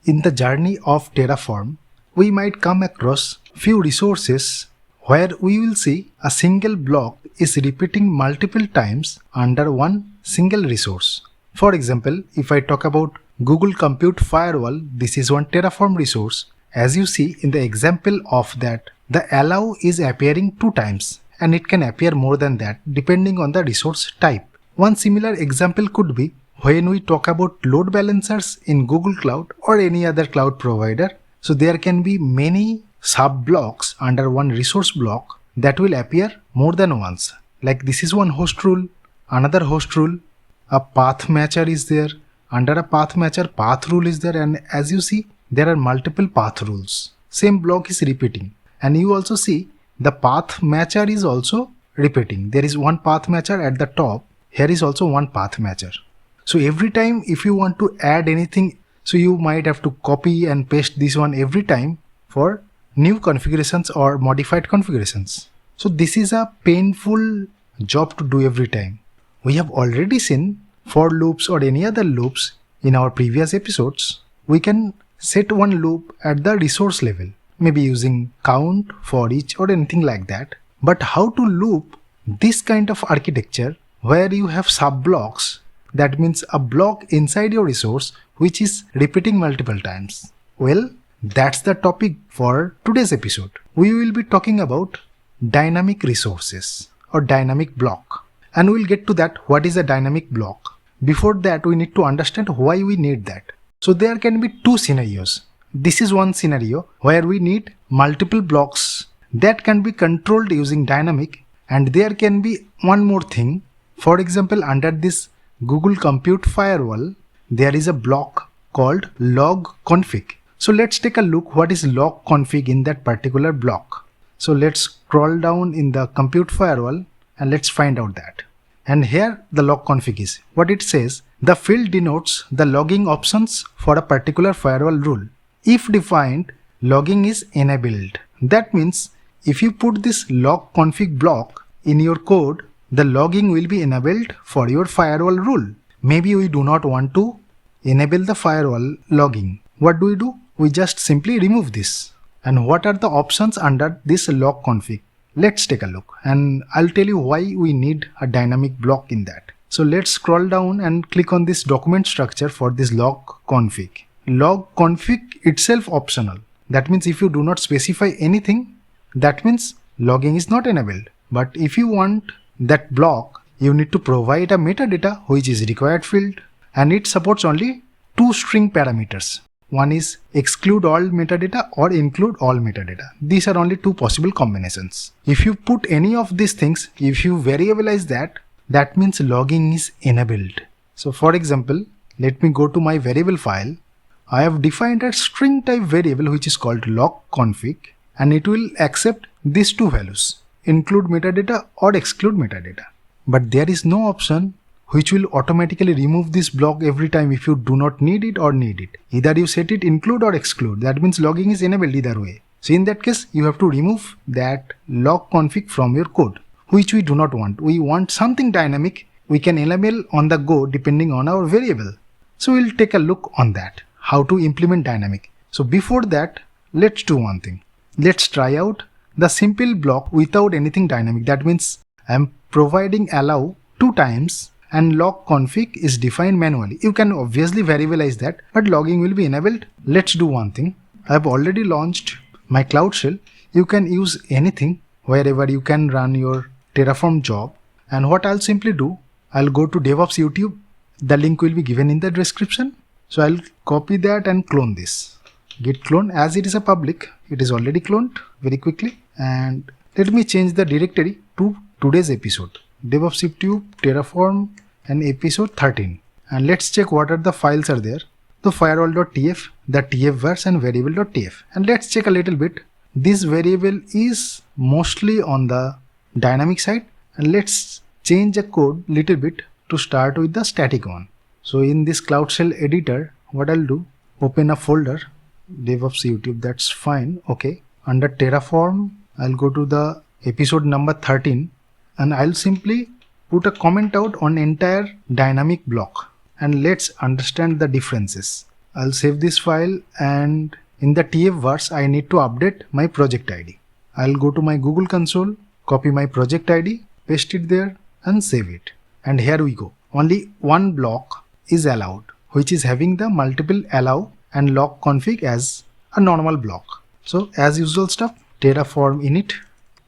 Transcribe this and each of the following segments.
In the journey of Terraform, we might come across few resources where we will see a single block is repeating multiple times under one single resource. For example, if I talk about Google Compute Firewall, this is one Terraform resource. As you see in the example of that, the allow is appearing 2 times and it can appear more than that depending on the resource type. One similar example could be when we talk about load balancers in Google Cloud or any other cloud provider. So there can be many sub blocks under one resource block that will appear more than once. Like this is one host rule, another host rule, a path matcher is there. Under a path matcher, path rule is there, and as you see, there are multiple path rules. Same block is repeating. And you also see the path matcher is also repeating. There is one path matcher at the top. Here is also one path matcher. So every time if you want to add anything, so you might have to copy and paste this one every time for new configurations or modified configurations. So this is a painful job to do every time. We have already seen for loops or any other loops in our previous episodes. We can set one loop at the resource level, maybe using count, for each or anything like that. But how to loop this kind of architecture where you have sub blocks, that means a block inside your resource which is repeating multiple times? Well, that's the topic for today's episode. We will be talking about dynamic resources or dynamic block. And we'll get to that, what is a dynamic block. Before that, we need to understand why we need that. So there can be 2 scenarios. This is one scenario where we need multiple blocks that can be controlled using dynamic, and there can be one more thing. For example, under this Google Compute Firewall, there is a block called log config. So let's take a look what is log config in that particular block. So let's scroll down in the Compute Firewall and let's find out that. And here the log config is. What it says, the field denotes the logging options for a particular firewall rule. If defined, logging is enabled. That means if you put this log config block in your code, the logging will be enabled for your firewall rule. Maybe we do not want to enable the firewall logging. What do? We just simply remove this. And what are the options under this log config? Let's take a look and I'll tell you why we need a dynamic block in that. So let's scroll down and click on this document structure for this log config. Log config itself optional. That means if you do not specify anything, that means logging is not enabled. But if you want that block, you need to provide a metadata which is required field, and it supports only 2 string parameters. One is exclude all metadata or include all metadata. These are only 2 possible combinations. If you put any of these things, if you variabilize that, that means logging is enabled. So for example, let me go to my variable file. I have defined a string type variable which is called log config, and it will accept these 2 values, include metadata or exclude metadata. But there is no option which will automatically remove this block every time if you do not need it or need it. Either you set it include or exclude. That means logging is enabled either way. So in that case, you have to remove that log config from your code, which we do not want. We want something dynamic we can enable on the go depending on our variable. So we'll take a look on that, how to implement dynamic. So before that, let's do one thing. Let's try out the simple block without anything dynamic. That means I'm providing allow 2 times and log config is defined manually. You can obviously variabilize that, but logging will be enabled. Let's do one thing. I have already launched my Cloud Shell. You can use anything wherever you can run your Terraform job. And what I'll simply do, I'll go to DevOps YouTube. The link will be given in the description. So I'll copy that and clone this. Git clone, as it is a public, it is already cloned very quickly. And let me change the directory to today's episode. DevOps YouTube, Terraform and episode 13. And let's check what are the files are there. The firewall.tf, the tfvars and variable.tf. And let's check a little bit. This variable is mostly on the dynamic side. And let's change the code little bit to start with the static one. So in this Cloud Shell editor, what I'll do, open a folder, DevOps YouTube, that's fine. Okay. Under Terraform, I'll go to the episode number 13 and I'll simply put a comment out on entire dynamic block. And let's understand the differences. I'll save this file, and in the TF verse I need to update my project ID. I'll go to my Google console, copy my project ID, paste it there and save it. And here we go. Only one block is allowed, which is having the multiple allow and lock config as a normal block. So as usual stuff, Terraform init,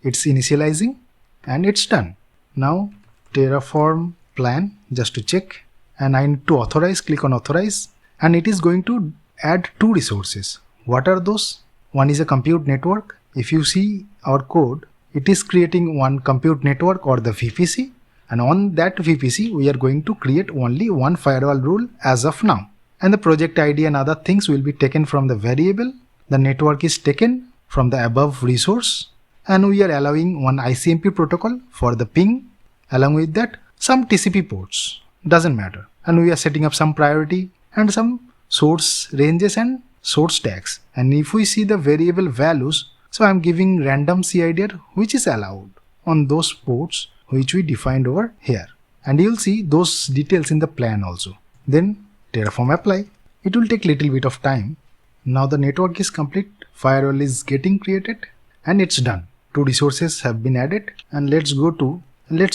it's initializing and it's done. Now Terraform plan, just to check, and I need to authorize, click on authorize, and it is going to add two resources. What are those? One is a compute network. If you see our code, it is creating one compute network or the VPC, and on that VPC we are going to create only one firewall rule as of now. And the project ID and other things will be taken from the variable. The network is taken from the above resource, and we are allowing one ICMP protocol for the ping. Along with that, some TCP ports, doesn't matter. And we are setting up some priority and some source ranges and source tags. And if we see the variable values, so I'm giving random CIDR which is allowed on those ports which we defined over here. And you'll see those details in the plan also. Then Terraform apply. It will take little bit of time. Now the network is complete, firewall is getting created, and it's done. Two resources have been added, and let's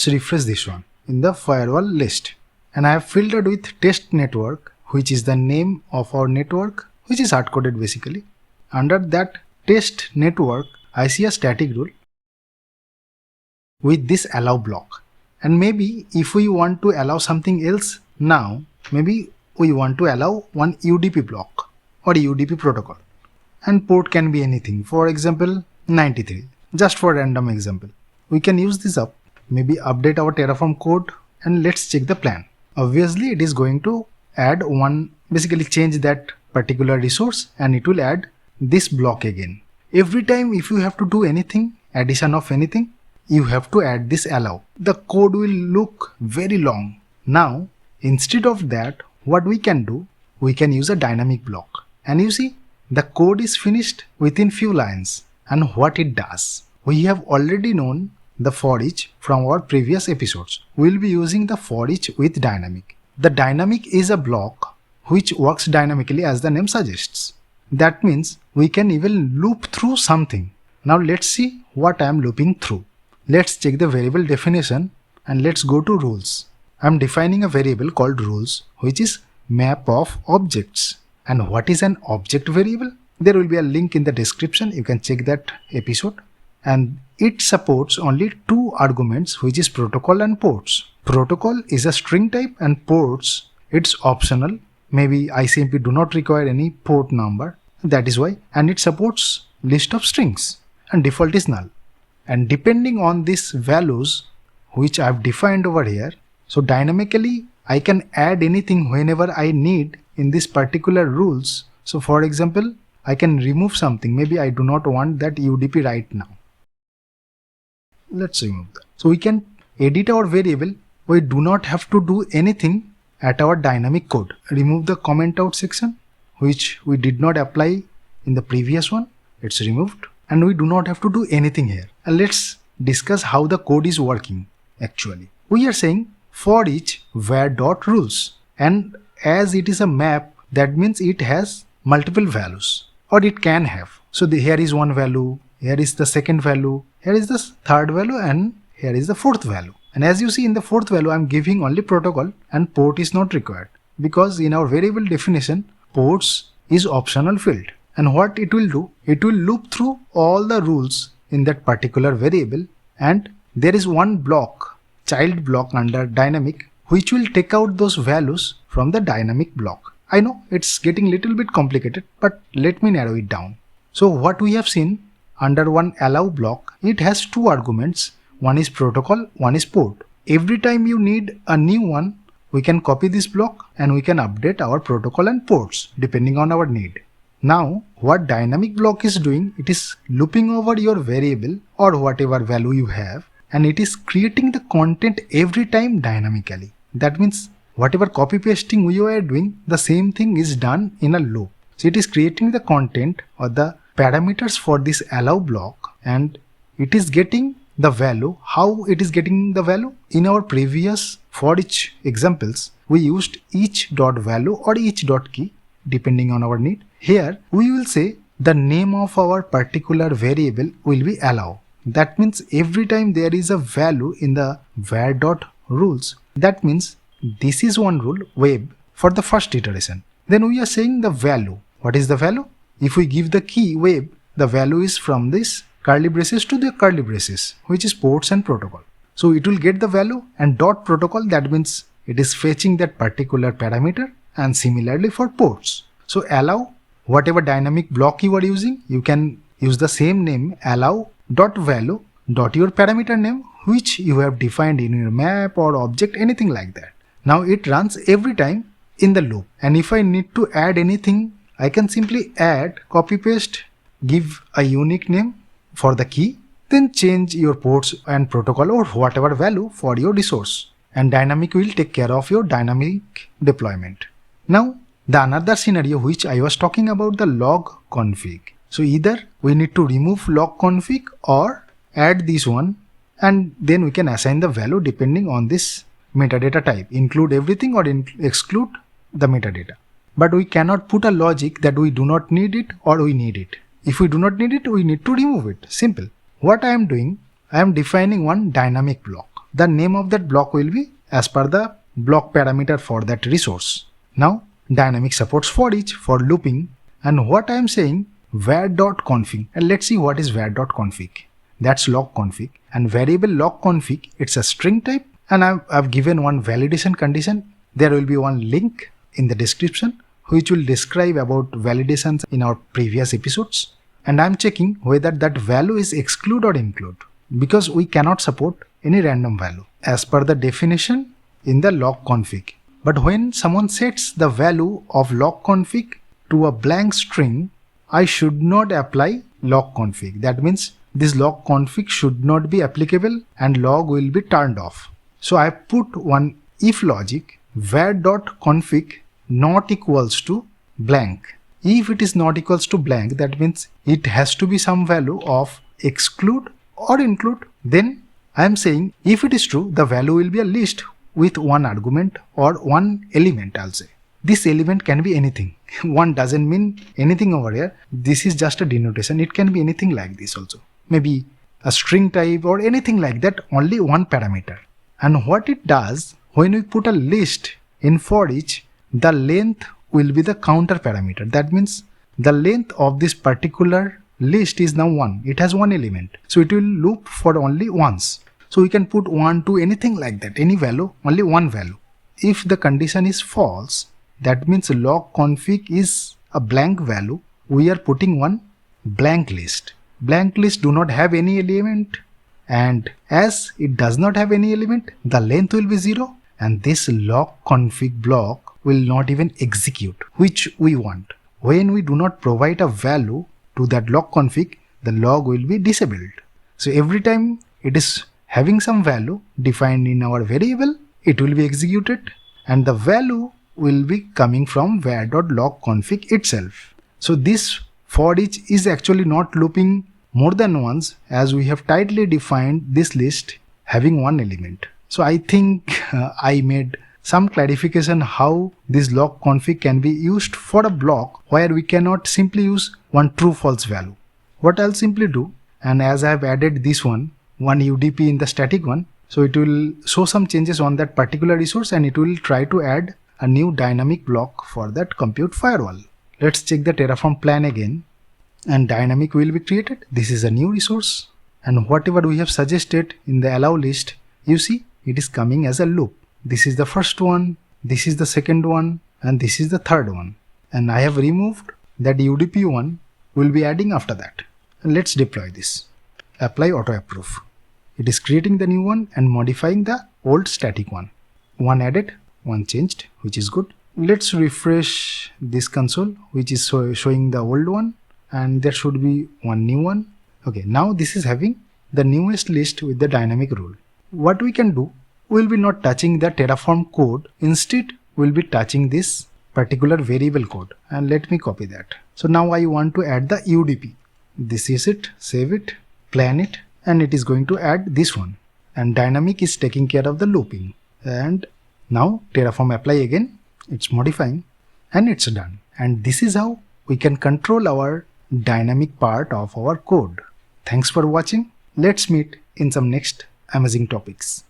refresh this one in the firewall list. And I have filtered with test network, which is the name of our network, which is hard-coded basically. Under that test network, I see a static rule with this allow block. And maybe if we want to allow something else now, maybe we want to allow one UDP block or UDP protocol. And port can be anything, for example 93, just for random example. We can use this up, maybe update our Terraform code, and let's check the plan. Obviously it is going to add one, basically change that particular resource, and it will add this block again. Every time if you have to do anything, addition of anything, you have to add this allow. The code will look very long. Now instead of that, what we can do, we can use a dynamic block. And you see, the code is finished within few lines. And what it does, we have already known the for each from our previous episodes. We will be using the for each with dynamic. The dynamic is a block which works dynamically as the name suggests. That means we can even loop through something. Now let's see what I am looping through. Let's check the variable definition and let's go to rules. I am defining a variable called rules, which is map of objects. And what is an object variable? There will be a link in the description. You can check that episode. And it supports only two arguments, which is protocol and ports. Protocol is a string type and ports, it's optional. Maybe ICMP do not require any port number. That is why. And it supports list of strings and default is null. And depending on these values which I have defined over here, so dynamically I can add anything whenever I need in this particular rules. So for example, I can remove something. Maybe I do not want that UDP right now. Let's remove that. So we can edit our variable. We do not have to do anything at our dynamic code. Remove the comment out section, which we did not apply in the previous one. It's removed. And we do not have to do anything here. And let's discuss how the code is working actually. We are saying for each var.rules, and as it is a map, that means it has multiple values, or it can have. So here is one value, here is the second value, here is the third value, and here is the fourth value. And as you see in the fourth value, I am giving only protocol and port is not required, because in our variable definition, ports is optional field. And what it will do, it will loop through all the rules in that particular variable, and there is one block, child block under dynamic, which will take out those values from the dynamic block. I know it's getting little bit complicated, but let me narrow it down. So what we have seen under one allow block, it has two arguments. One is protocol, one is port. Every time you need a new one, we can copy this block and we can update our protocol and ports depending on our need. Now what dynamic block is doing, it is looping over your variable or whatever value you have, and it is creating the content every time dynamically. That means whatever copy pasting we are doing, the same thing is done in a loop. So it is creating the content or the parameters for this allow block, and it is getting the value. How it is getting the value? In our previous for each examples, we used each dot value or each dot key. depending on our need. Here we will say the name of our particular variable will be allow. That means every time there is a value in the var.rules, that means this is one rule web for the first iteration. Then we are saying the value. What is the value? If we give the key web, the value is from this curly braces to the curly braces, which is ports and protocol. So it will get the value, and dot protocol, that means it is fetching that particular parameter, and similarly for ports. So allow, whatever dynamic block you are using, you can use the same name, allow dot value dot your parameter name, which you have defined in your map or object, anything like that. Now it runs every time in the loop, and if I need to add anything, I can simply add, copy paste, give a unique name for the key, then change your ports and protocol or whatever value for your resource, and dynamic will take care of your dynamic deployment. Now the another scenario which I was talking about, the log config. So either we need to remove log config or add this one, and then we can assign the value depending on this metadata type, include everything or exclude the metadata. But we cannot put a logic that we do not need it or we need it. If we do not need it, we need to remove it. Simple. What I am doing, I am defining one dynamic block. The name of that block will be as per the block parameter for that resource. Now dynamic supports for each, for looping, and what I am saying, var.config, and let's see what is var.config. That's log config, and variable log config, it's a string type, and I've given one validation condition. There will be one link in the description which will describe about validations in our previous episodes, and I'm checking whether that value is exclude or include, because we cannot support any random value as per the definition in the log config. But when someone sets the value of log config to a blank string, I should not apply log config. That means this log config should not be applicable and log will be turned off. So I put one if logic, var.config not equals to blank. If it is not equals to blank, that means it has to be some value of exclude or include. Then I am saying if it is true, the value will be a list with one argument or one element, I'll say. This element can be anything. One doesn't mean anything over here. This is just a denotation. It can be anything like this also. Maybe a string type or anything like that, only one parameter. And what it does, when we put a list in for each, the length will be the counter parameter. That means the length of this particular list is now 1. It has one element. So it will loop for only once. So we can put 1, 2, anything like that, any value, only one value. If the condition is false, that means log config is a blank value. We are putting one blank list. Blank list do not have any element, and as it does not have any element, the length will be 0, and this log config block will not even execute, which we want. When we do not provide a value to that log config, the log will be disabled. So every time it is having some value defined in our variable, it will be executed, and the value will be coming from var.logconfig itself. So this for each is actually not looping more than once, as we have tightly defined this list having one element. So I think I made some clarification how this log config can be used for a block where we cannot simply use one true false value. What I'll simply do, and as I have added this one UDP in the static one, so it will show some changes on that particular resource, and it will try to add a new dynamic block for that compute firewall. Let's check the Terraform plan again, and dynamic will be created. This is a new resource, and whatever we have suggested in the allow list, you see it is coming as a loop. This is the first one, this is the second one, and this is the third one. And I have removed that UDP one, will be adding after that. And let's deploy this. Apply auto approve. It is creating the new one and modifying the old static one. One added, one changed, which is good. Let's refresh this console, which is showing the old one, and there should be one new one. Okay, now this is having the newest list with the dynamic rule. What we can do, we'll be not touching the Terraform code. Instead, we'll be touching this particular variable code, and let me copy that. So now I want to add the UDP. This is it, save it, plan it, and it is going to add this one. And dynamic is taking care of the looping. And now Terraform apply again, it's modifying, and it's done. And this is how we can control our dynamic part of our code. Thanks for watching. Let's meet in some next amazing topics.